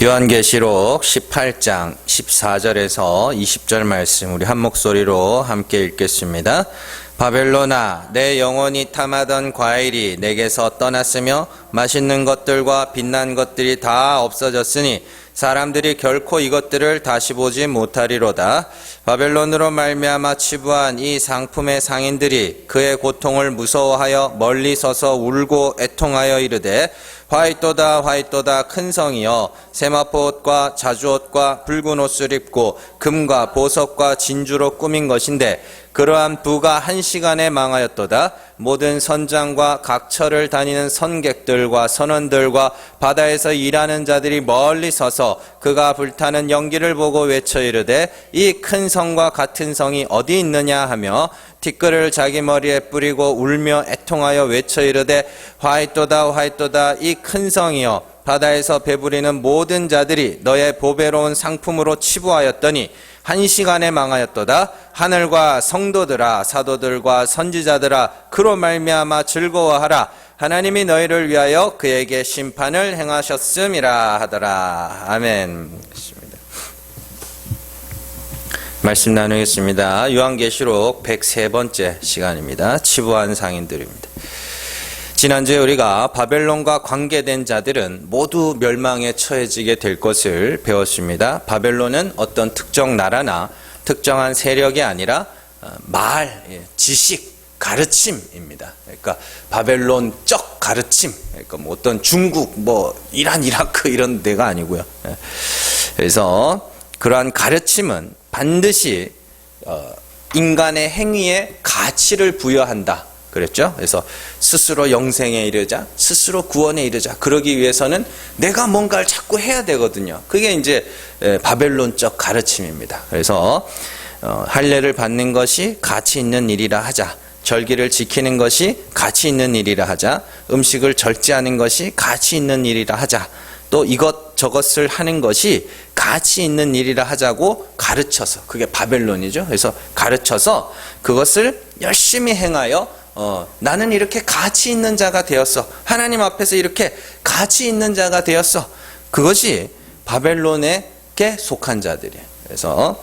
요한계시록 18장 14절에서 20절 말씀 우리 한 목소리로 함께 읽겠습니다. 바벨론아, 내 영혼이 탐하던 과일이 내게서 떠났으며 맛있는 것들과 빛난 것들이 다 없어졌으니 사람들이 결코 이것들을 다시 보지 못하리로다. 바벨론으로 말미암아 치부한 이 상품의 상인들이 그의 고통을 무서워하여 멀리 서서 울고 애통하여 이르되 화이토다 화이토다 큰 성이여, 세마포옷과 자주옷과 붉은 옷을 입고 금과 보석과 진주로 꾸민 것인데 그러한 부가 한 시간에 망하였도다. 모든 선장과 각처를 다니는 선객들과 선원들과 바다에서 일하는 자들이 멀리 서서 그가 불타는 연기를 보고 외쳐 이르되 이 큰 성과 같은 성이 어디 있느냐 하며 티끌을 자기 머리에 뿌리고 울며 애통하여 외쳐 이르되 화이토다 화이토다 이 큰 성이여, 바다에서 배부리는 모든 자들이 너의 보배로운 상품으로 치부하였더니 한 시간에 망하였도다. 하늘과 성도들아, 사도들과 선지자들아, 그로 말미암아 즐거워하라. 하나님이 너희를 위하여 그에게 심판을 행하셨음이라 하더라. 아멘. 말씀 나누겠습니다. 요한계시록 103번째 시간입니다. 치부한 상인들입니다. 지난주에 우리가 바벨론과 관계된 자들은 모두 멸망에 처해지게 될 것을 배웠습니다. 바벨론은 어떤 특정 나라나 특정한 세력이 아니라 말, 지식, 가르침입니다. 그러니까 바벨론적 가르침, 그러니까 뭐 어떤 중국, 이란, 이라크 이런 데가 아니고요. 그래서 그러한 가르침은 반드시 인간의 행위에 가치를 부여한다 그랬죠. 그래서 스스로 영생에 이르자, 스스로 구원에 이르자, 그러기 위해서는 내가 뭔가를 자꾸 해야 되거든요. 그게 이제 바벨론적 가르침입니다. 그래서 할례를 받는 것이 가치 있는 일이라 하자, 절기를 지키는 것이 가치 있는 일이라 하자, 음식을 절제하는 것이 가치 있는 일이라 하자, 또 이것 저것을 하는 것이 가치 있는 일이라 하자고 가르쳐서, 그게 바벨론이죠. 그래서 가르쳐서 그것을 열심히 행하여 나는 이렇게 가치 있는 자가 되었어, 하나님 앞에서 이렇게 가치 있는 자가 되었어, 그것이 바벨론에게 속한 자들이에요. 그래서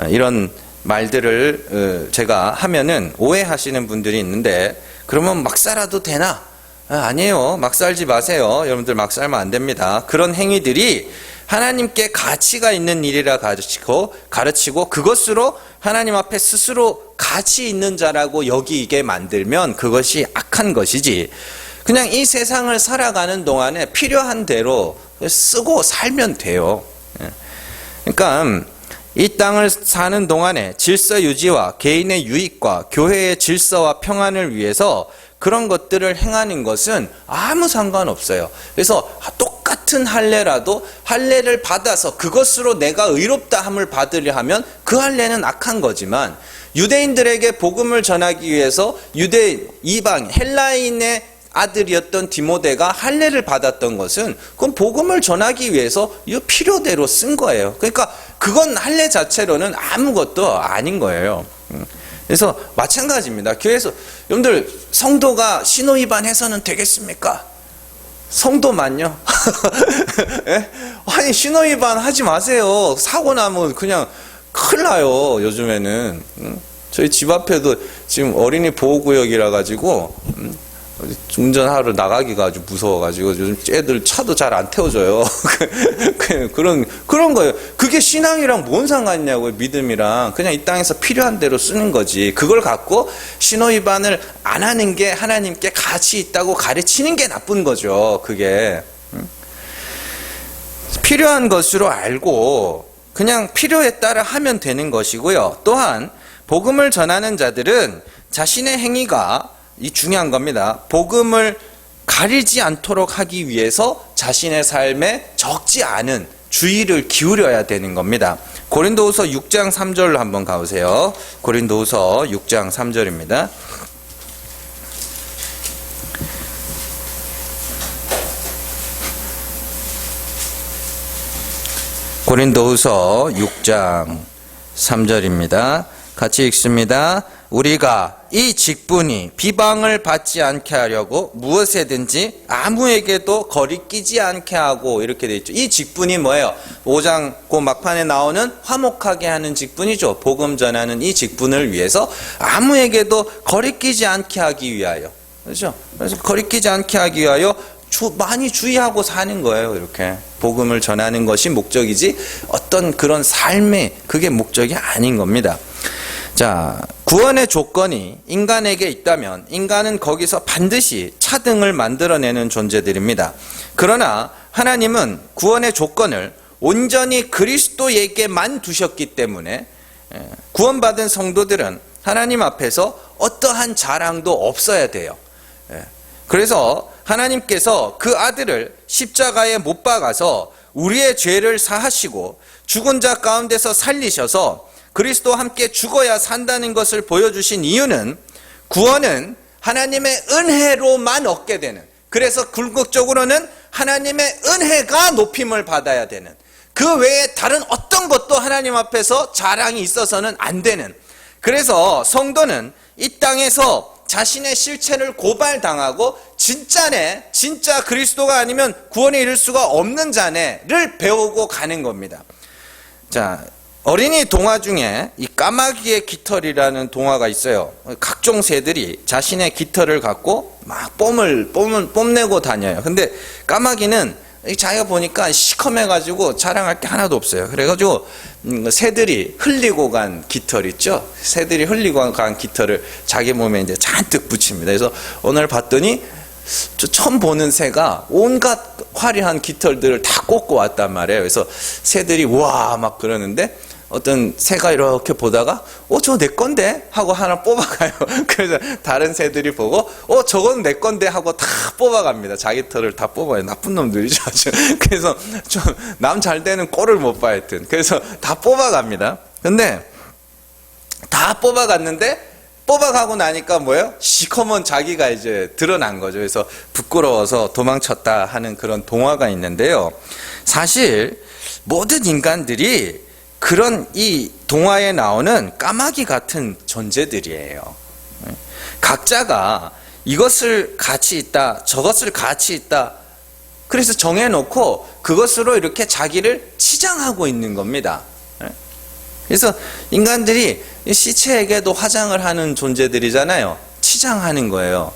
이런 말들을 제가 하면은 오해하시는 분들이 있는데, 그러면 막 살아도 되나? 아니에요. 막 살지 마세요. 여러분들 막 살면 안 됩니다. 그런 행위들이 하나님께 가치가 있는 일이라 가르치고 그것으로 하나님 앞에 스스로 가치 있는 자라고 여기게 만들면 그것이 악한 것이지, 그냥 이 세상을 살아가는 동안에 필요한 대로 쓰고 살면 돼요. 그러니까 이 땅을 사는 동안에 질서 유지와 개인의 유익과 교회의 질서와 평안을 위해서 그런 것들을 행하는 것은 아무 상관없어요. 그래서 똑같은 할례라도 할례를 받아서 그것으로 내가 의롭다 함을 받으려 하면 그 할례는 악한 거지만, 유대인들에게 복음을 전하기 위해서 유대인, 이방, 헬라인의 아들이었던 디모데가 할례를 받았던 것은 그건 복음을 전하기 위해서 이 필요대로 쓴 거예요. 그러니까 그건 할례 자체로는 아무것도 아닌 거예요. 그래서 마찬가지입니다. 교회에서 여러분들 성도가 신호 위반해서는 되겠습니까? 성도만요? 예? 아니 신호 위반 하지 마세요. 사고 나면 그냥 큰일 나요. 요즘에는 저희 집 앞에도 지금 어린이 보호구역이라 가지고 운전하러 나가기가 아주 무서워가지고 요즘 애들 차도 잘 안 태워줘요. 그런 거예요. 그게 신앙이랑 뭔 상관이냐고요. 믿음이랑. 그냥 이 땅에서 필요한 대로 쓰는 거지. 그걸 갖고 신호 위반을 안 하는 게 하나님께 가치 있다고 가르치는 게 나쁜 거죠. 그게 필요한 것으로 알고 그냥 필요에 따라 하면 되는 것이고요. 또한 복음을 전하는 자들은 자신의 행위가, 이 중요한 겁니다, 복음을 가리지 않도록 하기 위해서 자신의 삶에 적지 않은 주의를 기울여야 되는 겁니다. 고린도후서 6장 3절로 한번 가보세요. 고린도후서 6장 3절입니다. 고린도후서 6장 3절입니다. 같이 읽습니다. 우리가 이 직분이 비방을 받지 않게 하려고 무엇에든지 아무에게도 거리끼지 않게 하고 이렇게 돼 있죠. 이 직분이 뭐예요? 5장 그 막판에 나오는 화목하게 하는 직분이죠. 복음 전하는 이 직분을 위해서 아무에게도 거리끼지 않게 하기 위하여. 그렇죠? 그래서 거리끼지 않게 하기 위하여 많이 주의하고 사는 거예요. 이렇게 복음을 전하는 것이 목적이지 어떤 그런 삶의 그게 목적이 아닌 겁니다. 자, 구원의 조건이 인간에게 있다면 인간은 거기서 반드시 차등을 만들어내는 존재들입니다. 그러나 하나님은 구원의 조건을 온전히 그리스도에게만 두셨기 때문에 구원받은 성도들은 하나님 앞에서 어떠한 자랑도 없어야 돼요. 그래서 하나님께서 그 아들을 십자가에 못 박아서 우리의 죄를 사하시고 죽은 자 가운데서 살리셔서 그리스도와 함께 죽어야 산다는 것을 보여주신 이유는 구원은 하나님의 은혜로만 얻게 되는, 그래서 궁극적으로는 하나님의 은혜가 높임을 받아야 되는, 그 외에 다른 어떤 것도 하나님 앞에서 자랑이 있어서는 안 되는, 그래서 성도는 이 땅에서 자신의 실체를 고발당하고 진짜네, 진짜 그리스도가 아니면 구원에 이를 수가 없는 자네를 배우고 가는 겁니다. 자, 어린이 동화 중에 이 까마귀의 깃털이라는 동화가 있어요. 각종 새들이 자신의 깃털을 갖고 막 뽐내고 다녀요. 근데 까마귀는 자기가 보니까 시커매가지고 자랑할 게 하나도 없어요. 그래가지고 새들이 흘리고 간 깃털 있죠? 새들이 흘리고 간 깃털을 자기 몸에 이제 잔뜩 붙입니다. 그래서 오늘 봤더니 처음 보는 새가 온갖 화려한 깃털들을 다 꽂고 왔단 말이에요. 그래서 새들이 와 막 그러는데 어떤 새가 이렇게 보다가 저거 내 건데 하고 하나 뽑아가요. 그래서 다른 새들이 보고 저건 내 건데 하고 다 뽑아갑니다. 자기 털을 다 뽑아요. 나쁜 놈들이죠. 그래서 좀 남 잘 되는 꼴을 못 봐 하여튼. 그래서 다 뽑아갑니다. 근데 다 뽑아갔는데 뽑아가고 나니까 뭐예요? 시커먼 자기가 이제 드러난 거죠. 그래서 부끄러워서 도망쳤다 하는 그런 동화가 있는데요. 사실 모든 인간들이 그런 이 동화에 나오는 까마귀 같은 존재들이에요. 각자가 이것을 가치 있다, 저것을 가치 있다, 그래서 정해놓고 그것으로 이렇게 자기를 치장하고 있는 겁니다. 그래서 인간들이 시체에게도 화장을 하는 존재들이잖아요. 치장하는 거예요.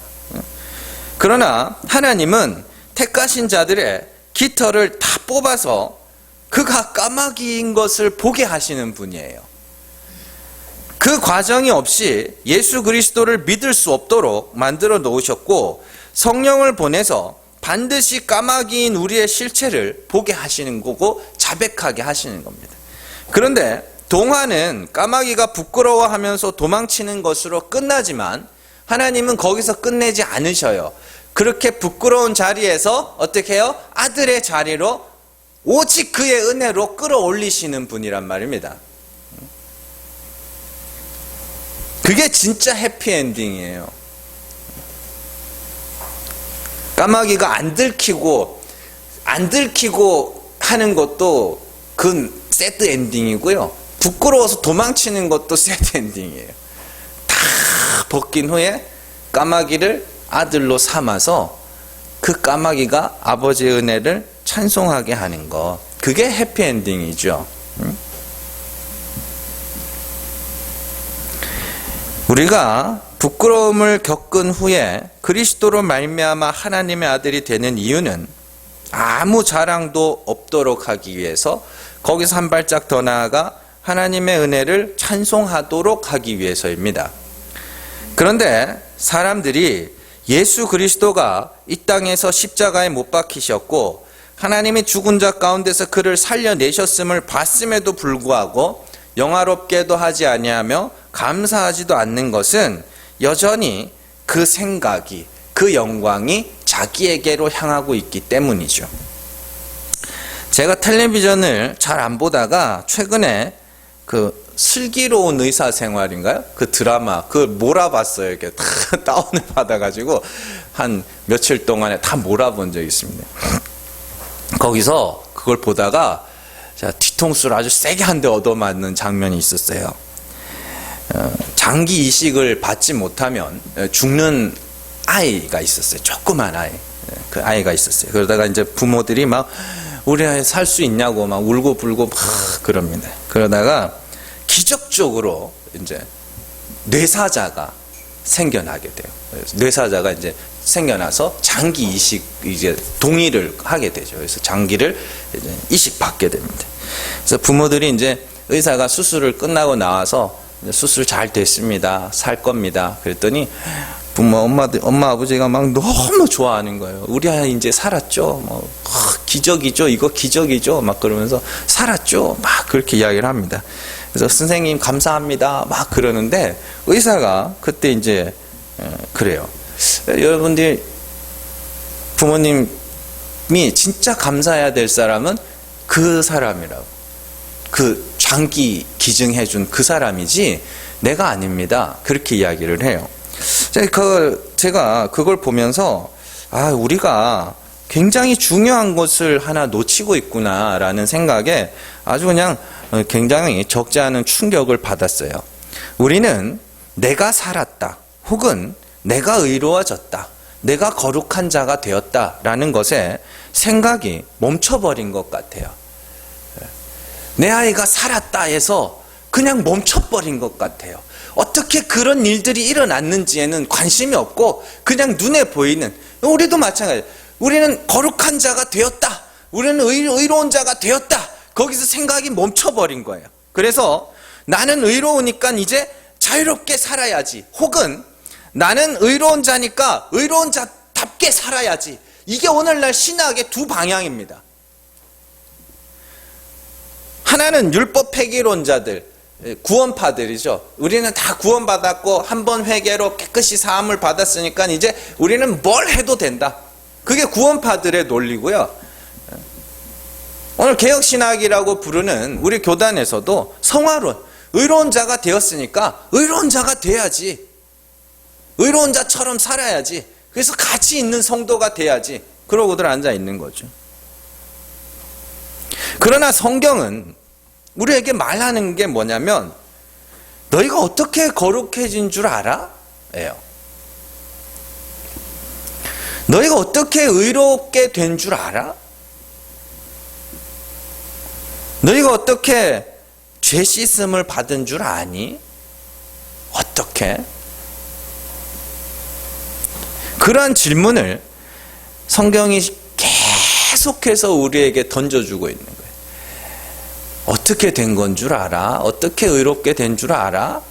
그러나 하나님은 택하신 자들의 깃털을 다 뽑아서 그가 까마귀인 것을 보게 하시는 분이에요. 그 과정이 없이 예수 그리스도를 믿을 수 없도록 만들어 놓으셨고 성령을 보내서 반드시 까마귀인 우리의 실체를 보게 하시는 거고 자백하게 하시는 겁니다. 그런데 동화는 까마귀가 부끄러워하면서 도망치는 것으로 끝나지만 하나님은 거기서 끝내지 않으셔요. 그렇게 부끄러운 자리에서 어떻게 해요? 아들의 자리로 오직 그의 은혜로 끌어올리시는 분이란 말입니다. 그게 진짜 해피엔딩이에요. 까마귀가 안 들키고 하는 것도 그건 새드 엔딩이고요. 부끄러워서 도망치는 것도 새드 엔딩이에요. 다 벗긴 후에 까마귀를 아들로 삼아서 그 까마귀가 아버지의 은혜를 찬송하게 하는 것, 그게 해피엔딩이죠. 우리가 부끄러움을 겪은 후에 그리스도로 말미암아 하나님의 아들이 되는 이유는 아무 자랑도 없도록 하기 위해서 거기서 한 발짝 더 나아가 하나님의 은혜를 찬송하도록 하기 위해서입니다. 그런데 사람들이 예수 그리스도가 이 땅에서 십자가에 못 박히셨고 하나님이 죽은 자 가운데서 그를 살려내셨음을 봤음에도 불구하고 영화롭게도 하지 아니하며 감사하지도 않는 것은 여전히 그 생각이, 그 영광이 자기에게로 향하고 있기 때문이죠. 제가 텔레비전을 잘 안 보다가 최근에 그 슬기로운 의사생활인가요? 그 드라마 그 몰아봤어요. 이렇게 다 다운을 받아가지고 한 며칠 동안에 다 몰아본 적이 있습니다. 거기서 그걸 보다가 제가 뒤통수를 아주 세게 한 대 얻어맞는 장면이 있었어요. 장기 이식을 받지 못하면 죽는 아이가 있었어요. 조그만 아이. 그 아이가 있었어요. 그러다가 이제 부모들이 막 우리 아이 살 수 있냐고 막 울고 불고 막 그럽니다. 그러다가 기적적으로 이제 뇌사자가 생겨나게 돼요. 그래서 뇌사자가 이제 생겨나서 장기 이식 이제 동의를 하게 되죠. 그래서 장기를 이제 이식받게 됩니다. 그래서 부모들이 이제 의사가 수술을 끝나고 나와서 수술 잘 됐습니다. 살 겁니다. 그랬더니 엄마 아버지가 막 너무 좋아하는 거예요. 우리 아이 이제 살았죠. 뭐 기적이죠. 이거 기적이죠. 막 그러면서 살았죠. 막 그렇게 이야기를 합니다. 그래서 선생님 감사합니다. 막 그러는데 의사가 그때 이제 그래요. 여러분들 부모님이 진짜 감사해야 될 사람은 그 사람이라고. 그 장기 기증해준 그 사람이지 내가 아닙니다. 그렇게 이야기를 해요. 제가 그걸 보면서 우리가 굉장히 중요한 것을 하나 놓치고 있구나라는 생각에 아주 그냥 굉장히 적지 않은 충격을 받았어요. 우리는 내가 살았다 혹은 내가 의로워졌다, 내가 거룩한 자가 되었다라는 것에 생각이 멈춰버린 것 같아요. 내 아이가 살았다 해서 그냥 멈춰버린 것 같아요. 어떻게 그런 일들이 일어났는지에는 관심이 없고 그냥 눈에 보이는, 우리도 마찬가지예요. 우리는 거룩한 자가 되었다, 우리는 의로운 자가 되었다, 거기서 생각이 멈춰버린 거예요. 그래서 나는 의로우니까 이제 자유롭게 살아야지, 혹은 나는 의로운 자니까 의로운 자답게 살아야지. 이게 오늘날 신학의 두 방향입니다. 하나는 율법 폐기론자들, 구원파들이죠. 우리는 다 구원받았고 한 번 회개로 깨끗이 사함을 받았으니까 이제 우리는 뭘 해도 된다. 그게 구원파들의 논리고요. 오늘 개혁신학이라고 부르는 우리 교단에서도 성화론, 의로운 자가 되었으니까 의로운 자가 돼야지, 의로운 자처럼 살아야지, 그래서 가치 있는 성도가 돼야지, 그러고들 앉아 있는 거죠. 그러나 성경은 우리에게 말하는 게 뭐냐면, 너희가 어떻게 거룩해진 줄 알아? 예요. 너희가 어떻게 의롭게 된 줄 알아? 너희가 어떻게 죄 씻음을 받은 줄 아니? 어떻게? 그러한 질문을 성경이 계속해서 우리에게 던져주고 있는 거예요. 어떻게 된 건 줄 알아? 어떻게 의롭게 된 줄 알아?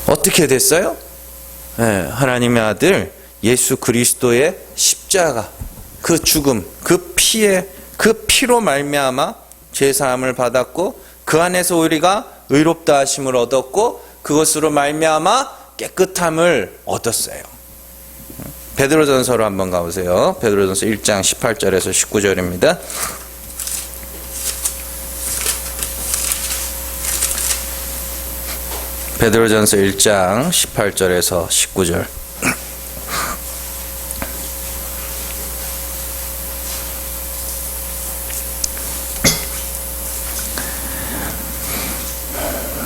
어떻게 됐어요? 네, 하나님의 아들 예수 그리스도의 십자가, 그 죽음, 그 피로 말미암아 죄사함을 받았고, 그 안에서 우리가 의롭다 하심을 얻었고, 그것으로 말미암아 깨끗함을 얻었어요. 베드로전서로 한번 가보세요. 베드로전서 1장 18절에서 19절입니다. 베드로전서 1장 18절에서 19절.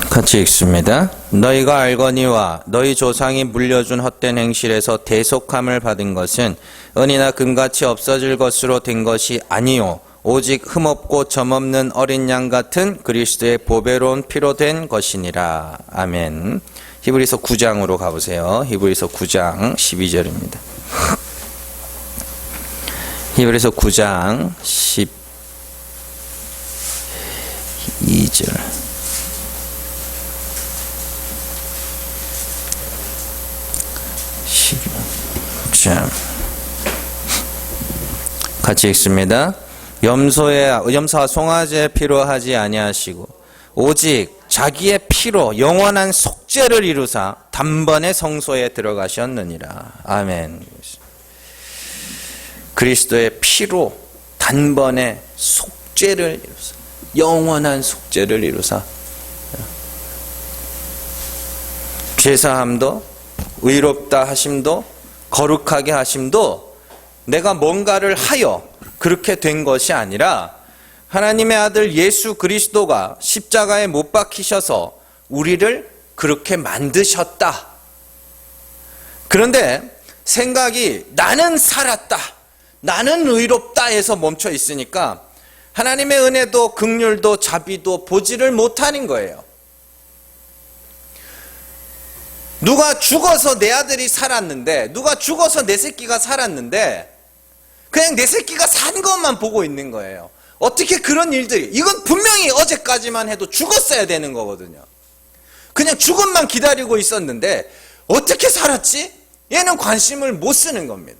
같이 읽습니다. 너희가 알거니와 너희 조상이 물려준 헛된 행실에서 대속함을 받은 것은 은이나 금같이 없어질 것으로 된 것이 아니요 오직 흠없고 점없는 어린 양 같은 그리스도의 보배로운 피로 된 것이니라. 아멘. 히브리서 9장으로 가보세요. 히브리서 9장 12절입니다. 히브리서 9장 12절. 같이 읽습니다. 염소와 송아지의 피로 하지 아니하시고 오직 자기의 피로 영원한 속죄를 이루사 단번에 성소에 들어가셨느니라. 아멘. 그리스도의 피로 단번에 속죄를 이루사, 영원한 속죄를 이루사, 죄사함도 의롭다 하심도 거룩하게 하심도 내가 뭔가를 하여 그렇게 된 것이 아니라 하나님의 아들 예수 그리스도가 십자가에 못 박히셔서 우리를 그렇게 만드셨다. 그런데 생각이 나는 살았다, 나는 의롭다에서 멈춰 있으니까 하나님의 은혜도 긍휼도 자비도 보지를 못하는 거예요. 누가 죽어서 내 아들이 살았는데, 누가 죽어서 내 새끼가 살았는데 그냥 내 새끼가 산 것만 보고 있는 거예요. 어떻게 그런 일들이, 이건 분명히 어제까지만 해도 죽었어야 되는 거거든요. 그냥 죽음만 기다리고 있었는데 어떻게 살았지? 얘는 관심을 못 쓰는 겁니다.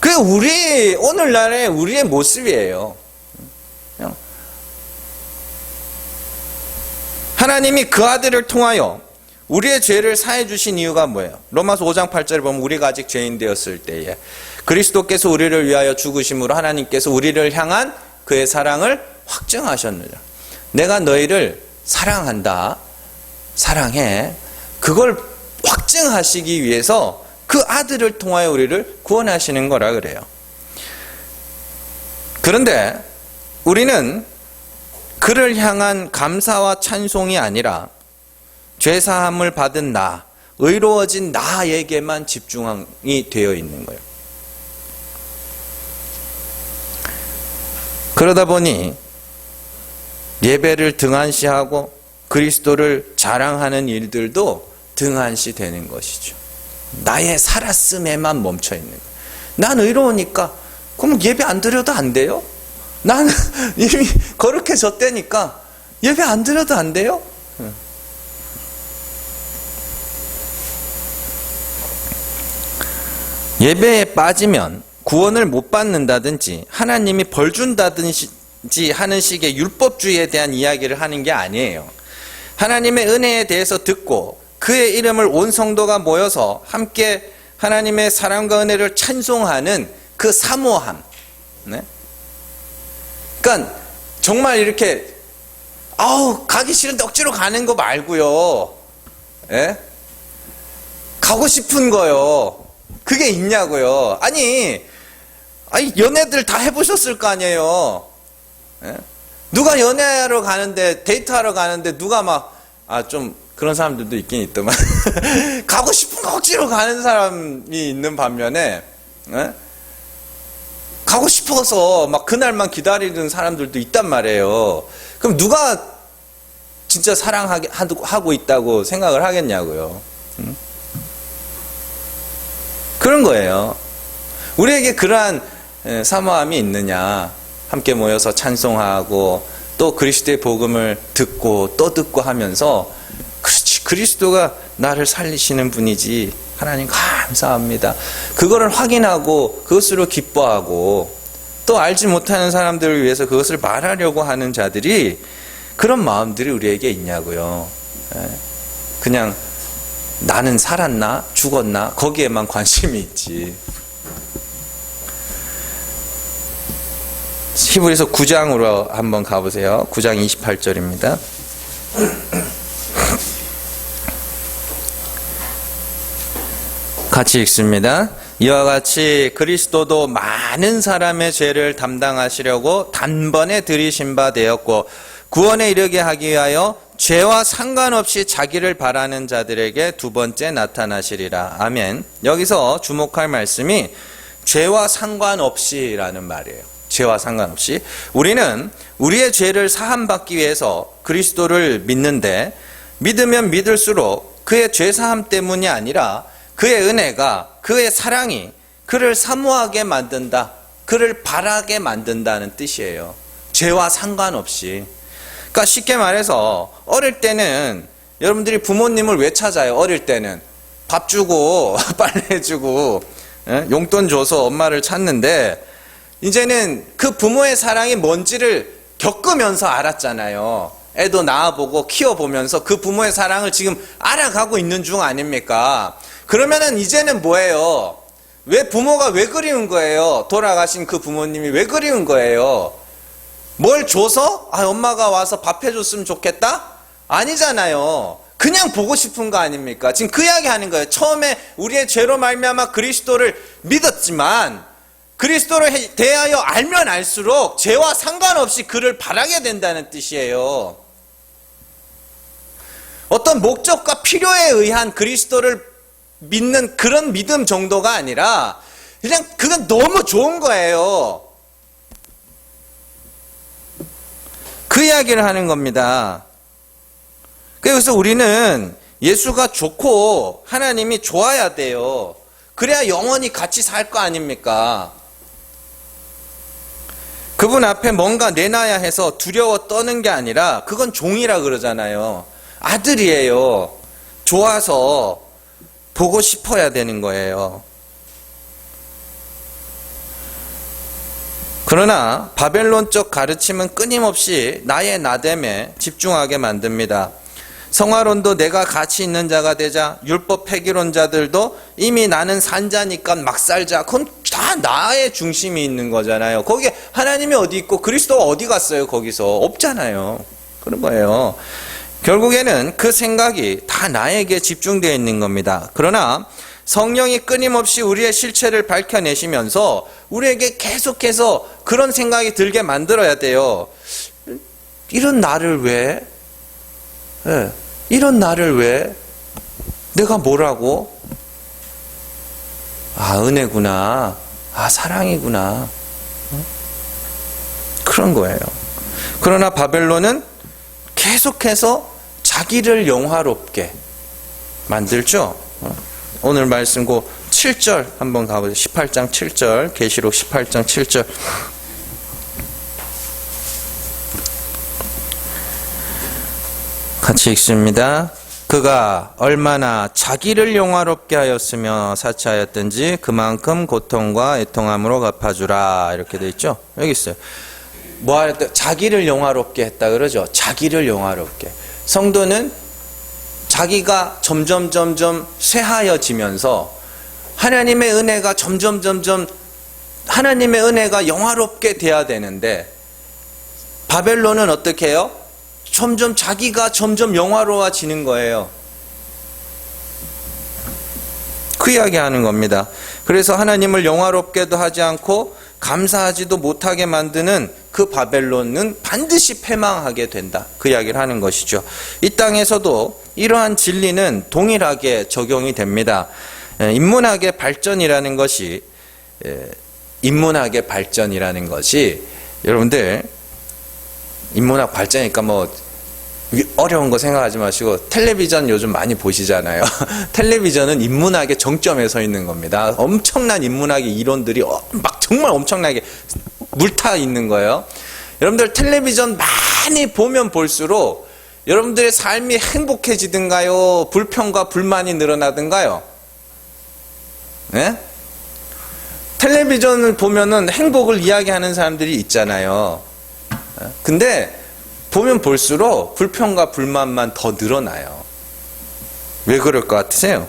그게 오늘날의 우리의 모습이에요. 하나님이 그 아들을 통하여 우리의 죄를 사해 주신 이유가 뭐예요? 로마서 5장 8절을 보면 우리가 아직 죄인 되었을 때에 그리스도께서 우리를 위하여 죽으심으로 하나님께서 우리를 향한 그의 사랑을 확증하셨느니라. 내가 너희를 사랑한다, 사랑해, 그걸 확증하시기 위해서 그 아들을 통하여 우리를 구원하시는 거라 그래요. 그런데 우리는 그를 향한 감사와 찬송이 아니라 죄사함을 받은 나, 의로워진 나에게만 집중이 되어 있는 거예요. 그러다 보니 예배를 등한시하고 그리스도를 자랑하는 일들도 등한시 되는 것이죠. 나의 살았음에만 멈춰 있는 거예요. 난 의로우니까 그럼 예배 안 드려도 안 돼요? 나는 이미 거룩해졌다니까 예배 안 드려도 안 돼요? 예배에 빠지면 구원을 못 받는다든지 하나님이 벌 준다든지 하는 식의 율법주의에 대한 이야기를 하는 게 아니에요. 하나님의 은혜에 대해서 듣고 그의 이름을 온 성도가 모여서 함께 하나님의 사랑과 은혜를 찬송하는 그 사모함. 네? 그러니까 정말 이렇게 가기 싫은데 억지로 가는 거 말고요. 예? 가고 싶은 거요. 그게 있냐고요. 아니 연애들 다 해보셨을 거 아니에요. 예? 누가 연애하러 가는데, 데이트하러 가는데 누가 막 좀 그런 사람들도 있긴 있더만 가고 싶은 거 억지로 가는 사람이 있는 반면에, 예? 가고 싶어서 막 그날만 기다리는 사람들도 있단 말이에요. 그럼 누가 진짜 사랑하고 있다고 생각을 하겠냐고요. 그런 거예요. 우리에게 그러한 사모함이 있느냐? 함께 모여서 찬송하고 또 그리스도의 복음을 듣고 또 듣고 하면서, 그렇지, 그리스도가 나를 살리시는 분이지, 하나님 감사합니다, 그거를 확인하고 그것으로 기뻐하고 또 알지 못하는 사람들을 위해서 그것을 말하려고 하는 자들이, 그런 마음들이 우리에게 있냐고요. 그냥 나는 살았나 죽었나 거기에만 관심이 있지. 히브리서 9장으로 한번 가보세요. 9장 28절입니다. 같이 읽습니다. 이와 같이 그리스도도 많은 사람의 죄를 담당하시려고 단번에 들이신 바 되었고 구원에 이르게 하기 위하여 죄와 상관없이 자기를 바라는 자들에게 두 번째 나타나시리라. 아멘. 여기서 주목할 말씀이 죄와 상관없이라는 말이에요. 죄와 상관없이. 우리는 우리의 죄를 사함받기 위해서 그리스도를 믿는데, 믿으면 믿을수록 그의 죄사함 때문이 아니라 그의 은혜가, 그의 사랑이 그를 사모하게 만든다, 그를 바라게 만든다는 뜻이에요. 죄와 상관없이. 그러니까 쉽게 말해서 어릴 때는 여러분들이 부모님을 왜 찾아요? 어릴 때는 밥 주고 빨래 주고 용돈 줘서 엄마를 찾는데, 이제는 그 부모의 사랑이 뭔지를 겪으면서 알았잖아요. 애도 낳아보고 키워보면서 그 부모의 사랑을 지금 알아가고 있는 중 아닙니까? 그러면은 이제는 뭐예요? 왜 부모가 왜 그리운 거예요? 돌아가신 그 부모님이 왜 그리운 거예요? 뭘 줘서 엄마가 와서 밥 해줬으면 좋겠다? 아니잖아요. 그냥 보고 싶은 거 아닙니까? 지금 그 이야기 하는 거예요. 처음에 우리의 죄로 말미암아 그리스도를 믿었지만 그리스도를 대하여 알면 알수록 죄와 상관없이 그를 바라게 된다는 뜻이에요. 어떤 목적과 필요에 의한 그리스도를 믿는 그런 믿음 정도가 아니라 그냥 그건 너무 좋은 거예요. 그 이야기를 하는 겁니다. 그래서 우리는 예수가 좋고 하나님이 좋아야 돼요. 그래야 영원히 같이 살 거 아닙니까? 그분 앞에 뭔가 내놔야 해서 두려워 떠는 게 아니라 그건 종이라 그러잖아요. 아들이에요. 좋아서 보고 싶어야 되는 거예요. 그러나 바벨론적 가르침은 끊임없이 나의 나됨에 집중하게 만듭니다. 성화론도 내가 가치 있는 자가 되자, 율법 폐기론자들도 이미 나는 산자니까 막 살자. 그건 다 나의 중심이 있는 거잖아요. 거기에 하나님이 어디 있고 그리스도가 어디 갔어요? 거기서 없잖아요. 그런 거예요. 결국에는 그 생각이 다 나에게 집중되어 있는 겁니다. 그러나 성령이 끊임없이 우리의 실체를 밝혀내시면서 우리에게 계속해서 그런 생각이 들게 만들어야 돼요. 이런 나를 왜? 네. 이런 나를 왜? 내가 뭐라고? 아, 은혜구나. 아, 사랑이구나. 그런 거예요. 그러나 바벨론은 계속해서 자기를 영화롭게 만들죠. 오늘 말씀고 7절 한번 가보죠. 18장 7절, 계시록 18장 7절. 같이 읽습니다. 그가 얼마나 자기를 영화롭게 하였으며 사치하였든지 그만큼 고통과 애통함으로 갚아주라. 이렇게 돼 있죠. 여기 있어요. 뭐 하랬다? 자기를 영화롭게 했다 그러죠. 자기를 영화롭게. 성도는 자기가 점점 쇠하여지면서 하나님의 은혜가 점점 하나님의 은혜가 영화롭게 돼야 되는데, 바벨론은 어떻게 해요? 자기가 점점 영화로워지는 거예요. 그 이야기 하는 겁니다. 그래서 하나님을 영화롭게도 하지 않고 감사하지도 못하게 만드는 그 바벨론은 반드시 패망하게 된다. 그 이야기를 하는 것이죠. 이 땅에서도 이러한 진리는 동일하게 적용이 됩니다. 인문학의 발전이라는 것이 여러분들 인문학 발전이니까 뭐 어려운 거 생각하지 마시고 텔레비전 요즘 많이 보시잖아요. 텔레비전은 인문학의 정점에 서 있는 겁니다. 엄청난 인문학의 이론들이 막 정말 엄청나게 물타 있는 거예요. 여러분들 텔레비전 많이 보면 볼수록 여러분들의 삶이 행복해지든가요? 불평과 불만이 늘어나든가요? 네? 텔레비전을 보면은 행복을 이야기하는 사람들이 있잖아요. 근데 보면 볼수록 불평과 불만만 더 늘어나요. 왜 그럴 것 같으세요?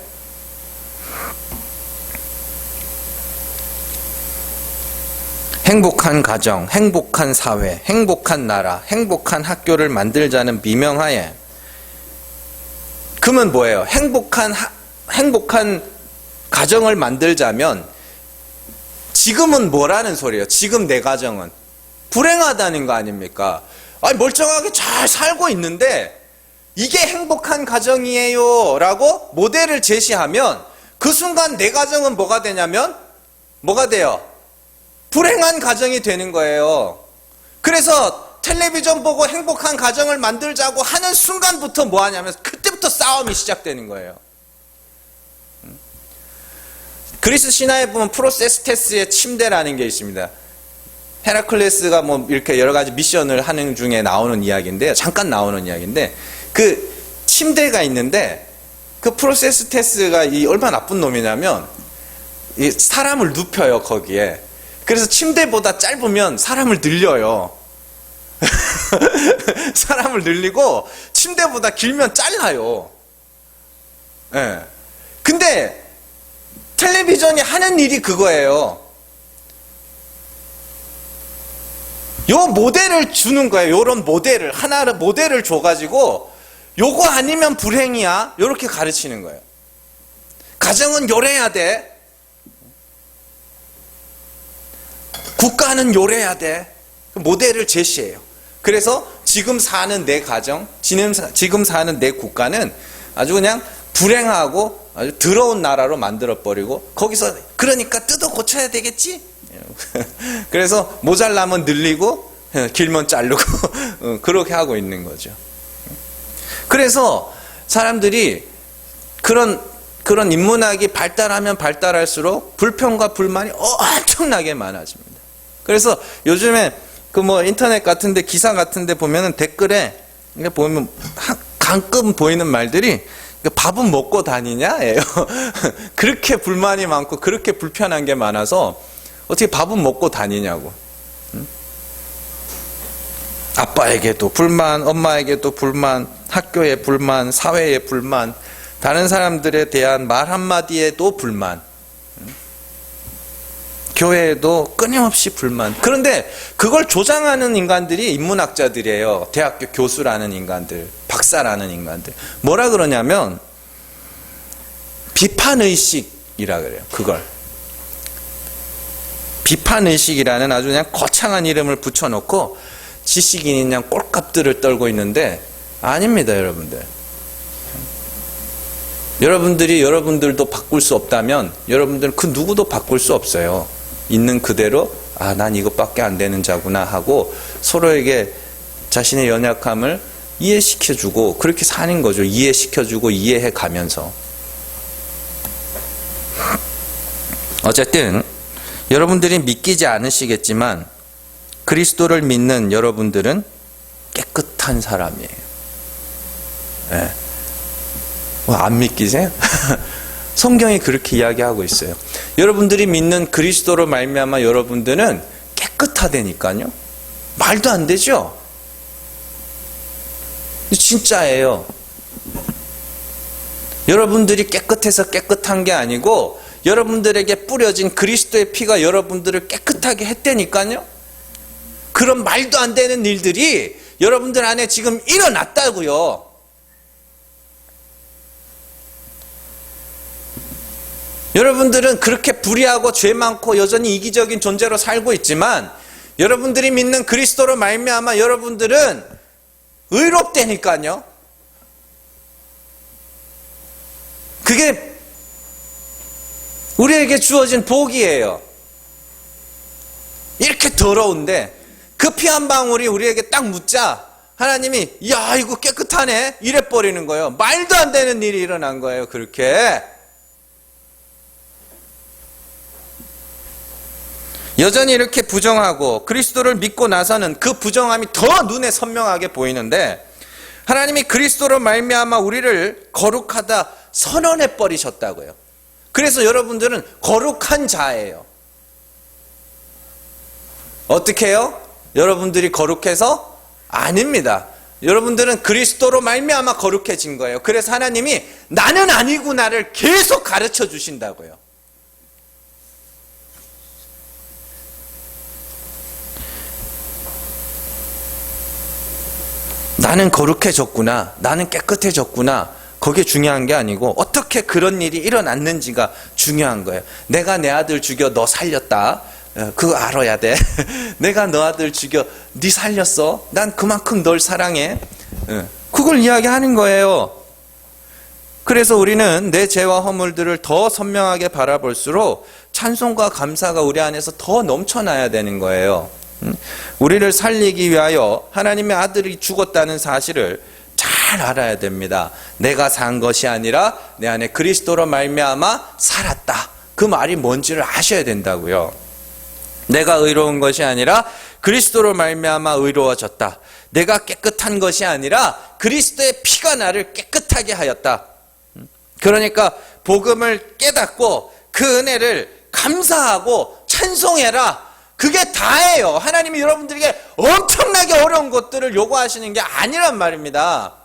행복한 가정, 행복한 사회, 행복한 나라, 행복한 학교를 만들자는 비명하에, 그러면 뭐예요? 행복한 가정을 만들자면 지금은 뭐라는 소리예요? 지금 내 가정은 불행하다는 거 아닙니까? 아니, 멀쩡하게 잘 살고 있는데 이게 행복한 가정이에요 라고 모델을 제시하면 그 순간 내 가정은 뭐가 되냐면 뭐가 돼요? 불행한 가정이 되는 거예요. 그래서 텔레비전 보고 행복한 가정을 만들자고 하는 순간부터 뭐 하냐면 그때부터 싸움이 시작되는 거예요. 그리스 신화에 보면 프로세스테스의 침대라는 게 있습니다. 헤라클레스가 뭐 이렇게 여러 가지 미션을 하는 중에 나오는 이야기인데요. 잠깐 나오는 이야기인데, 그 침대가 있는데 그 프로세스테스가 얼마나 나쁜 놈이냐면 이 사람을 눕혀요, 거기에. 그래서 침대보다 짧으면 사람을 늘려요. 사람을 늘리고 침대보다 길면 잘라요. 예. 근데 텔레비전이 하는 일이 그거예요. 요 모델을 주는 거예요. 요런 모델을, 하나를 모델을 줘가지고 요거 아니면 불행이야. 요렇게 가르치는 거예요. 가정은 요래야 돼. 국가는 요래야 돼. 모델을 제시해요. 그래서 지금 사는 내 가정, 지금 사는 내 국가는 아주 그냥 불행하고 아주 더러운 나라로 만들어버리고, 거기서 그러니까 뜯어 고쳐야 되겠지? 그래서 모자라면 늘리고 길면 자르고 그렇게 하고 있는 거죠. 그래서 사람들이 그런 인문학이 발달하면 발달할수록 불평과 불만이 엄청나게 많아집니다. 그래서 요즘에 인터넷 같은데 기사 같은데 보면은 댓글에 보면 가끔 보이는 말들이 밥은 먹고 다니냐예요. 그렇게 불만이 많고 그렇게 불편한 게 많아서 어떻게 밥은 먹고 다니냐고. 아빠에게도 불만, 엄마에게도 불만, 학교에 불만, 사회에 불만, 다른 사람들에 대한 말 한마디에도 불만, 교회에도 끊임없이 불만. 그런데 그걸 조장하는 인간들이 인문학자들이에요. 대학교 교수라는 인간들, 박사라는 인간들. 뭐라 그러냐면 비판의식이라 그래요. 그걸 비판의식이라는 아주 그냥 거창한 이름을 붙여놓고 지식인이 그냥 꼴값들을 떨고 있는데, 아닙니다, 여러분들. 여러분들이 여러분들도 바꿀 수 없다면 여러분들은 그 누구도 바꿀 수 없어요. 있는 그대로 난 이것밖에 안 되는 자구나 하고 서로에게 자신의 연약함을 이해시켜주고 그렇게 사는 거죠. 이해시켜주고 이해해 가면서. 어쨌든 여러분들이 믿기지 않으시겠지만 그리스도를 믿는 여러분들은 깨끗한 사람이에요. 네. 안 믿기세요? 성경이 그렇게 이야기하고 있어요. 여러분들이 믿는 그리스도로 말미암아 여러분들은 깨끗하다니까요. 말도 안 되죠? 진짜예요. 여러분들이 깨끗해서 깨끗한 게 아니고 여러분들에게 뿌려진 그리스도의 피가 여러분들을 깨끗하게 했다니까요. 그런 말도 안 되는 일들이 여러분들 안에 지금 일어났다고요. 여러분들은 그렇게 불의하고 죄 많고 여전히 이기적인 존재로 살고 있지만 여러분들이 믿는 그리스도로 말미암아 여러분들은 의롭다니까요. 그게 우리에게 주어진 복이에요. 이렇게 더러운데 그 피 한 방울이 우리에게 딱 묻자 하나님이 야 이거 깨끗하네 이래 버리는 거예요. 말도 안 되는 일이 일어난 거예요. 그렇게 여전히 이렇게 부정하고 그리스도를 믿고 나서는 그 부정함이 더 눈에 선명하게 보이는데, 하나님이 그리스도로 말미암아 우리를 거룩하다 선언해 버리셨다고요. 그래서 여러분들은 거룩한 자예요. 어떻게 해요? 여러분들이 거룩해서? 아닙니다. 여러분들은 그리스도로 말미암아 거룩해진 거예요. 그래서 하나님이 나는 아니구나를 계속 가르쳐 주신다고요. 나는 거룩해졌구나, 나는 깨끗해졌구나, 그게 중요한 게 아니고 어떻게 그런 일이 일어났는지가 중요한 거예요. 내가 내 아들 죽여 너 살렸다, 그거 알아야 돼. 내가 너 아들 죽여 네 살렸어, 난 그만큼 널 사랑해, 그걸 이야기하는 거예요. 그래서 우리는 내 죄와 허물들을 더 선명하게 바라볼수록 찬송과 감사가 우리 안에서 더 넘쳐나야 되는 거예요. 우리를 살리기 위하여 하나님의 아들이 죽었다는 사실을 잘 알아야 됩니다. 내가 산 것이 아니라 내 안에 그리스도로 말미암아 살았다. 그 말이 뭔지를 아셔야 된다고요. 내가 의로운 것이 아니라 그리스도로 말미암아 의로워졌다. 내가 깨끗한 것이 아니라 그리스도의 피가 나를 깨끗하게 하였다. 그러니까 복음을 깨닫고 그 은혜를 감사하고 찬송해라. 그게 다예요. 하나님이 여러분들에게 엄청나게 어려운 것들을 요구하시는 게 아니란 말입니다.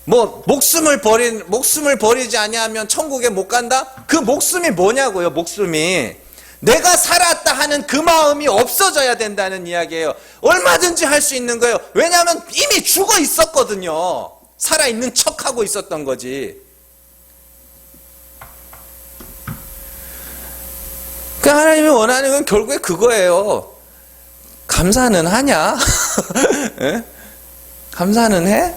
목숨을 버리지 아니하면 천국에 못 간다? 그 목숨이 뭐냐고요, 목숨이. 내가 살았다 하는 그 마음이 없어져야 된다는 이야기예요. 얼마든지 할 수 있는 거예요. 왜냐하면 이미 죽어 있었거든요. 살아있는 척하고 있었던 거지. 그 하나님이 원하는 건 결국에 그거예요. 감사는 하냐? 예? 감사는 해?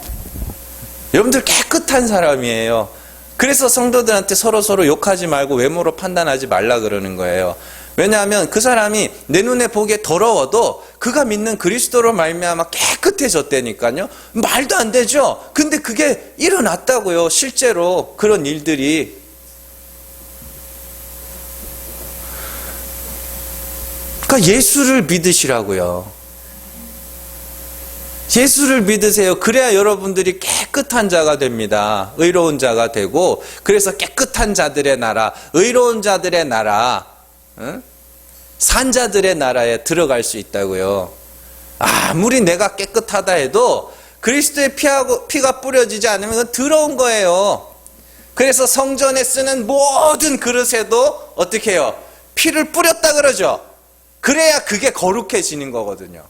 여러분들 깨끗한 사람이에요. 그래서 성도들한테 서로 욕하지 말고 외모로 판단하지 말라 그러는 거예요. 왜냐하면 그 사람이 내 눈에 보기에 더러워도 그가 믿는 그리스도로 말미암아 깨끗해졌다니까요. 말도 안 되죠. 근데 그게 일어났다고요. 실제로 그런 일들이. 그러니까 예수를 믿으시라고요. 예수를 믿으세요. 그래야 여러분들이 깨끗한 자가 됩니다. 의로운 자가 되고, 그래서 깨끗한 자들의 나라, 의로운 자들의 나라, 산자들의 나라에 들어갈 수 있다고요. 아무리 내가 깨끗하다 해도 그리스도의 피가 뿌려지지 않으면 그건 더러운 거예요. 그래서 성전에 쓰는 모든 그릇에도 어떻게 해요? 피를 뿌렸다 그러죠. 그래야 그게 거룩해지는 거거든요.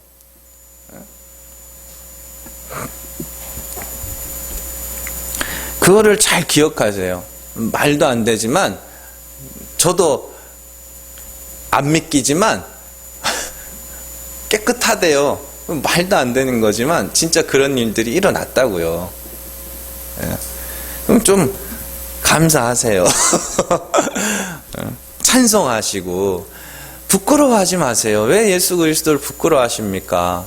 그거를 잘 기억하세요. 말도 안 되지만 저도 안 믿기지만 깨끗하대요. 말도 안 되는 거지만 진짜 그런 일들이 일어났다고요. 그럼 좀 감사하세요. 찬송하시고 부끄러워하지 마세요. 왜 예수 그리스도를 부끄러워하십니까?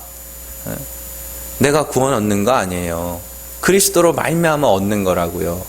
내가 구원 얻는 거 아니에요. 그리스도로 말미암아 얻는 거라고요.